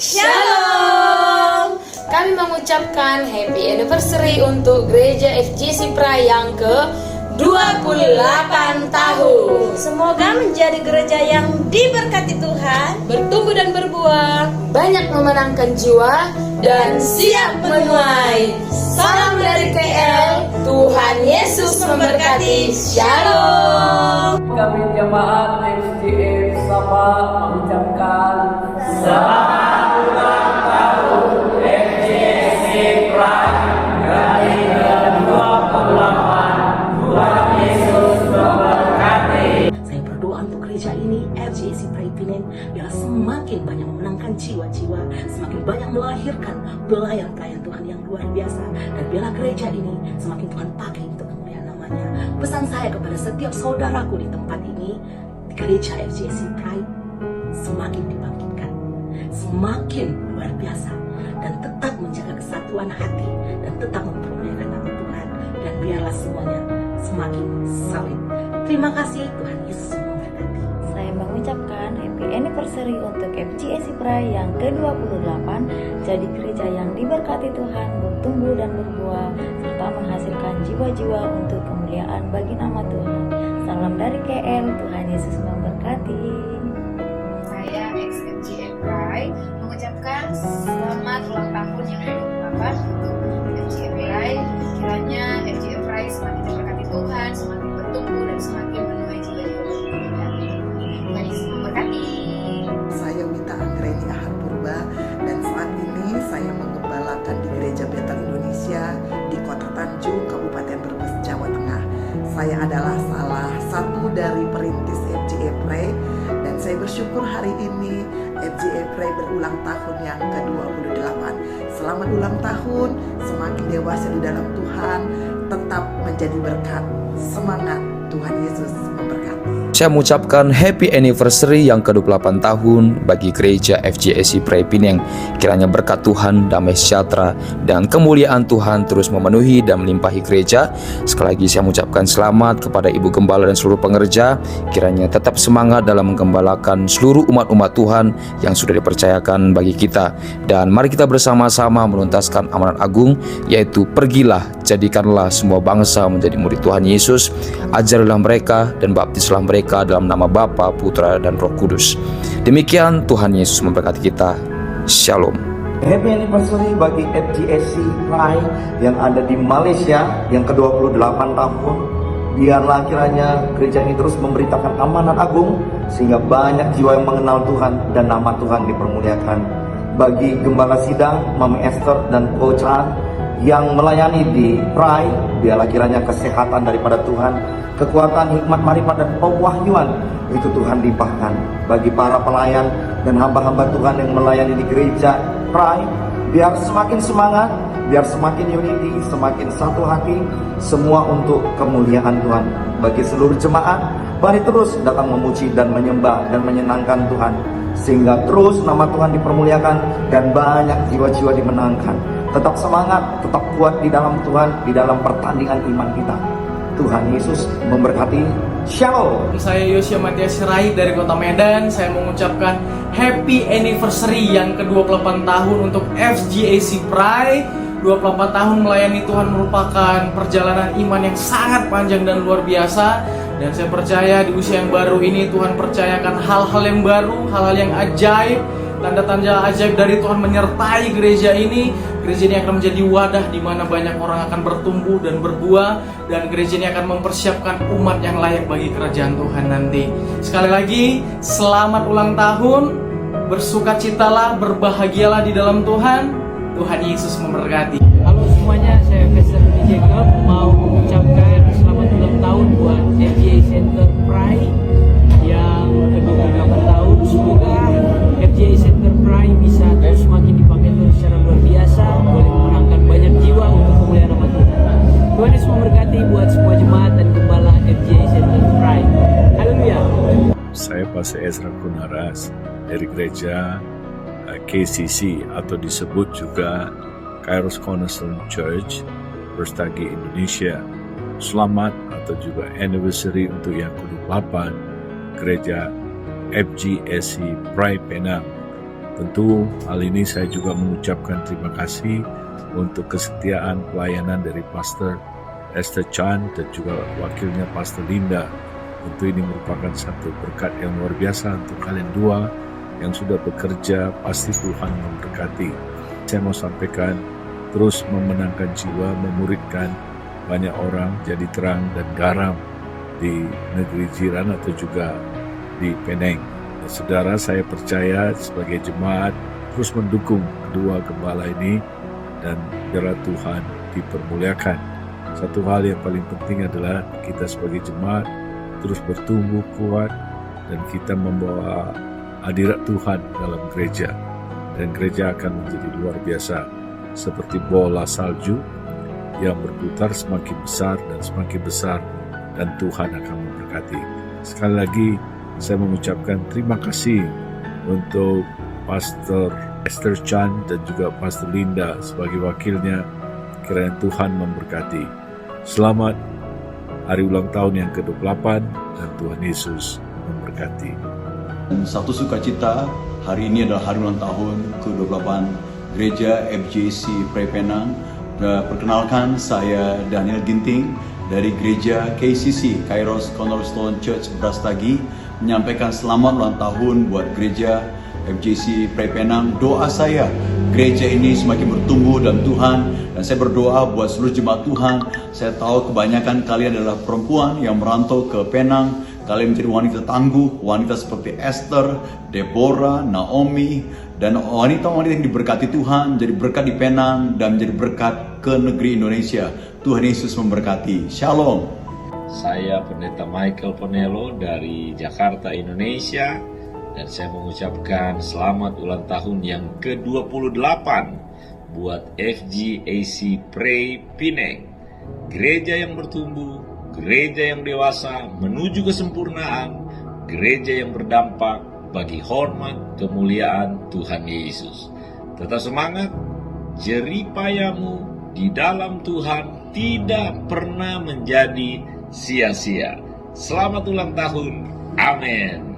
Shalom. Kami mengucapkan happy anniversary untuk Gereja FGC Prai yang ke-28 tahun. Semoga menjadi gereja yang diberkati Tuhan, Bertumbuh dan berbuah, banyak memenangkan jiwa, dan siap menuai. Salam dari KL, Tuhan Yesus memberkati. Shalom. Kami jemaat FGF sama mengucapkan selamat ulang tahun FGC Prai dari ke-28. Tuhan Yesus memberkati. Saya berdoa untuk gereja ini, FGC Prai Pinang, biar semakin banyak memenangkan jiwa-jiwa, semakin banyak melahirkan pelayan-pelayan Tuhan yang luar biasa, dan biarlah gereja ini semakin Tuhan pakai untuk kemuliaan namanya. Pesan saya kepada setiap saudaraku di tempat ini, di gereja FGC Prai, semakin dibangkitkan, semakin luar biasa, dan tetap menjaga kesatuan hati, dan tetap mempermuliakan nama Tuhan, dan biarlah semuanya semakin salib. Terima kasih, Tuhan Yesus memberkati. Saya mengucapkan happy anniversary untuk FGC Prai yang ke-28, jadi gereja yang diberkati Tuhan, bertumbuh dan berbuah, serta menghasilkan jiwa-jiwa untuk kemuliaan bagi nama Tuhan. Salam dari KL, Tuhan Yesus memberkati. Saya ex-FGF Prai mengucapkan selamat ulang tahun yang ke-28 untuk FGF Prai. Kiranya FGF Prai semakin diberkati Tuhan, semakin bertumbuh dan semakin menuai jiwa-jiwa Tuhan. Tuhan Yesus memberkati. Saya Wita Anggreni Ahad Purba, dan saat ini saya menggembalakan di Gereja Betel Indonesia di Kota Tanjung, Kabupaten Brebes, Jawa Tengah. Saya adalah salah satu dari perintis FGF Prai, dan saya bersyukur hari ini FGF Prai berulang tahun yang ke-28. Selamat ulang tahun, semakin dewasa di dalam Tuhan, tetap menjadi berkat. Semangat, Tuhan Yesus memberkati. Saya mengucapkan happy anniversary yang ke-28 tahun bagi gereja FGC Prai Pinang. Kiranya berkat Tuhan, damai sejahtera, dan kemuliaan Tuhan terus memenuhi dan melimpahi gereja. Sekali lagi saya mengucapkan selamat kepada Ibu Gembala dan seluruh pengerja. Kiranya tetap semangat dalam menggembalakan seluruh umat-umat Tuhan yang sudah dipercayakan bagi kita. Dan mari kita bersama-sama menuntaskan amanat agung, yaitu pergilah, jadikanlah semua bangsa menjadi murid Tuhan Yesus. Ajarilah mereka dan baptislah mereka dalam nama Bapa, Putra, dan Roh Kudus. Demikian, Tuhan Yesus memberkati kita. Shalom. Happy anniversary bagi FGC Prai yang ada di Malaysia yang ke-28 tahun. Biarlah kiranya gereja ini terus memberitakan amanat agung sehingga banyak jiwa yang mengenal Tuhan dan nama Tuhan dipermuliakan. Bagi Gembala Sidang, Mami Esther dan Ko Chan yang melayani di Prai, biarlah kiranya kesehatan daripada Tuhan, kekuatan, hikmat, marifat, dan pewahyuan itu Tuhan limpahkan bagi para pelayan dan hamba-hamba Tuhan yang melayani di gereja Prai. Biar semakin semangat, biar semakin unity, semakin satu hati, semua untuk kemuliaan Tuhan. Bagi seluruh jemaat, mari terus datang memuji dan menyembah dan menyenangkan Tuhan, sehingga terus nama Tuhan dipermuliakan dan banyak jiwa-jiwa dimenangkan. Tetap semangat, tetap kuat di dalam Tuhan, di dalam pertandingan iman kita. Tuhan Yesus memberkati. Shalom. Saya Yosia Matias Sirait dari Kota Medan. Saya mengucapkan happy anniversary yang ke-28 tahun untuk FGC Prai. 28 tahun melayani Tuhan merupakan perjalanan iman yang sangat panjang dan luar biasa. Dan saya percaya di usia yang baru ini Tuhan percayakan hal-hal yang baru, hal-hal yang ajaib. Tanda-tanda ajaib dari Tuhan menyertai gereja ini. Gereja ini akan menjadi wadah di mana banyak orang akan bertumbuh dan berbuah, dan gereja ini akan mempersiapkan umat yang layak bagi kerajaan Tuhan nanti. Sekali lagi, selamat ulang tahun, bersukacitalah, berbahagialah di dalam Tuhan. Tuhan Yesus memberkati. Halo semuanya, saya Pastor Jacob mau mengucapkan selamat ulang tahun buat FGA Center Prai yang ke-28 tahun. Semoga FGA Center Prai bisa terus semakin dipakai Tuhan secara luar biasa, boleh memenangkan banyak jiwa untuk kemuliaan nama Tuhan. Tuhan Yesus memberkati buat semua jemaat dan gembala FGA Center Prai. Haleluya. Saya Pastor Ezra Kunaras dari gereja KCC atau disebut juga Kairos Cornerstone Church Berstagi Indonesia. Selamat atau juga anniversary untuk yang ke-28 gereja FGSC Prai Penang. Tentu hal ini saya juga mengucapkan terima kasih untuk kesetiaan pelayanan dari Pastor Esther Chan dan juga wakilnya Pastor Linda. Tentu ini merupakan satu berkat yang luar biasa untuk kalian dua yang sudah bekerja, pasti Tuhan memberkati. Saya mau sampaikan, terus memenangkan jiwa, memuridkan banyak orang jadi terang dan garam di negeri jiran atau juga di Penang. Saudara, saya percaya sebagai jemaat terus mendukung kedua gembala ini dan biarlah Tuhan dipermuliakan. Satu hal yang paling penting adalah kita sebagai jemaat terus bertumbuh kuat dan kita membawa hadirat Tuhan dalam gereja. Dan gereja akan menjadi luar biasa seperti bola salju yang berputar semakin besar dan Tuhan akan memberkati. Sekali lagi saya mengucapkan terima kasih untuk Pastor Esther Chan dan juga Pastor Linda sebagai wakilnya. Kiranya Tuhan memberkati. Selamat hari ulang tahun yang ke-28 dan Tuhan Yesus memberkati. Satu sukacita, hari ini adalah hari ulang tahun ke-28 Gereja FGC Prai Penang. Perkenalkan, saya Daniel Ginting dari Gereja KCC, Kairos Cornerstone Church Brastagi, menyampaikan selamat ulang tahun buat Gereja FGC Prai Penang. Doa saya, gereja ini semakin bertumbuh dalam Tuhan, dan saya berdoa buat seluruh jemaat Tuhan. Saya tahu kebanyakan kalian adalah perempuan yang merantau ke Penang. Kalian menjadi wanita tangguh, wanita seperti Esther, Deborah, Naomi, dan wanita-wanita yang diberkati Tuhan, jadi berkat di Penang dan menjadi berkat ke negeri Indonesia. Tuhan Yesus memberkati. Shalom. Saya Pendeta Michael Ponelo dari Jakarta, Indonesia, dan saya mengucapkan selamat ulang tahun yang ke-28 buat FGAC Prai Penang, gereja yang bertumbuh, gereja yang dewasa menuju kesempurnaan, gereja yang berdampak bagi hormat kemuliaan Tuhan Yesus. Tetap semangat, jeripayamu di dalam Tuhan tidak pernah menjadi sia-sia. Selamat ulang tahun, amin.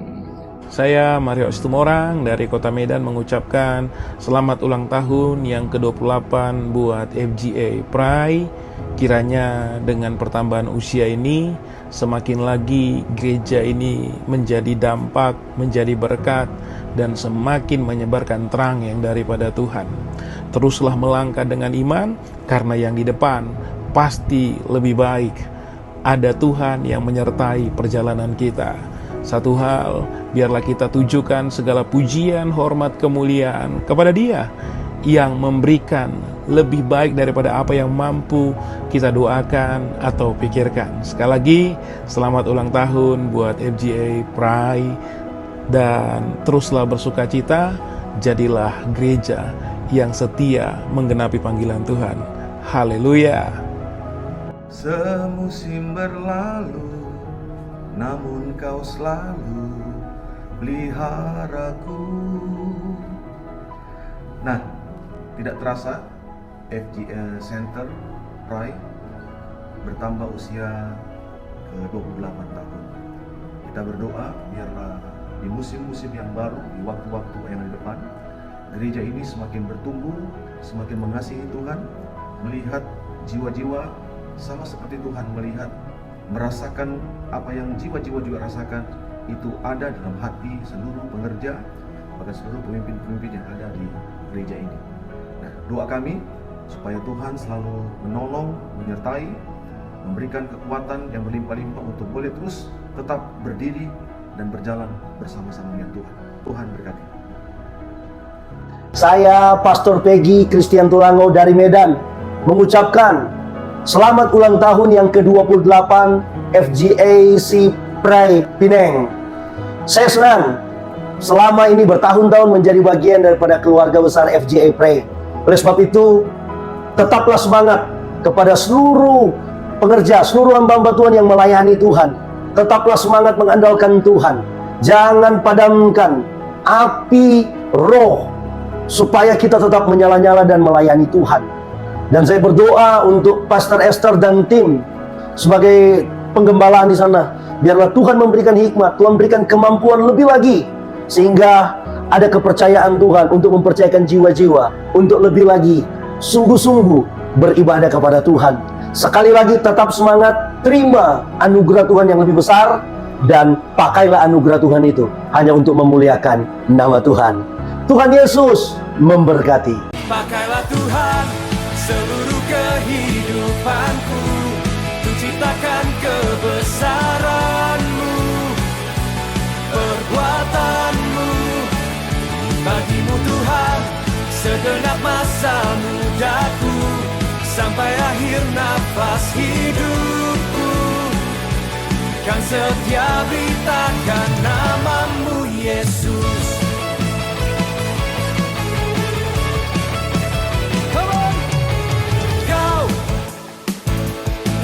Saya Mario Istumorang dari Kota Medan mengucapkan selamat ulang tahun yang ke-28 buat FGA Prai. Kiranya dengan pertambahan usia ini semakin lagi gereja ini menjadi dampak, menjadi berkat, dan semakin menyebarkan terang yang daripada Tuhan. Teruslah melangkah dengan iman, karena yang di depan pasti lebih baik. Ada Tuhan yang menyertai perjalanan kita. Satu hal, biarlah kita tujukan segala pujian, hormat, kemuliaan kepada Dia yang memberikan lebih baik daripada apa yang mampu kita doakan atau pikirkan. Sekali lagi, selamat ulang tahun buat FGA Prai, dan teruslah bersuka cita, jadilah gereja yang setia menggenapi panggilan Tuhan. Haleluya. Semusim berlalu, namun kau selalu peliharaku. Nah, tidak terasa FGA Center Prai bertambah usia ke-28 tahun. Kita berdoa biarlah di musim-musim yang baru, di waktu-waktu yang di depan, gereja ini semakin bertumbuh, semakin mengasihi Tuhan, melihat jiwa-jiwa sama seperti Tuhan melihat, merasakan apa yang jiwa-jiwa juga rasakan, itu ada dalam hati seluruh pengerja, bahkan seluruh pemimpin-pemimpin yang ada di gereja ini. Nah, doa kami supaya Tuhan selalu menolong, menyertai, memberikan kekuatan yang berlimpah-limpah untuk boleh terus tetap berdiri dan berjalan bersama-sama dengan Tuhan. Tuhan berkati. Saya Pastor Peggy Christian Turango dari Medan mengucapkan selamat ulang tahun yang ke-28 FGAC Prai Penang. Saya senang selama ini bertahun-tahun menjadi bagian daripada keluarga besar FGA Prai. Oleh sebab itu, tetaplah semangat kepada seluruh pengerja, seluruh hamba-hamba Tuhan yang melayani Tuhan. Tetaplah semangat mengandalkan Tuhan. Jangan padamkan api roh supaya kita tetap menyala-nyala dan melayani Tuhan. Dan saya berdoa untuk Pastor Esther dan tim sebagai penggembalaan di sana. Biarlah Tuhan memberikan hikmat, Tuhan memberikan kemampuan lebih lagi, sehingga ada kepercayaan Tuhan untuk mempercayakan jiwa-jiwa untuk lebih lagi sungguh-sungguh beribadah kepada Tuhan. Sekali lagi tetap semangat, terima anugerah Tuhan yang lebih besar, dan pakailah anugerah Tuhan itu hanya untuk memuliakan nama Tuhan. Tuhan Yesus memberkati. Pakailah Tuhan seluruh kehidupanku, untuk ciptakan kebesaran-Mu, perbuatan-Mu. Bagimu Tuhan segenap masa mudaku, sampai akhir nafas hidupku, kan setia beritakan nama-Mu Yesus. Come on. Kau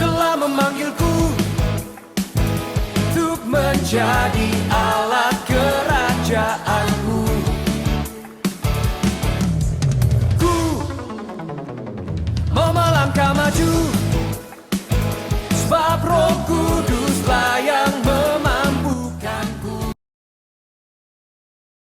telah memanggilku untuk menjadi alat kerajaan-Mu. Ku mau melangkah maju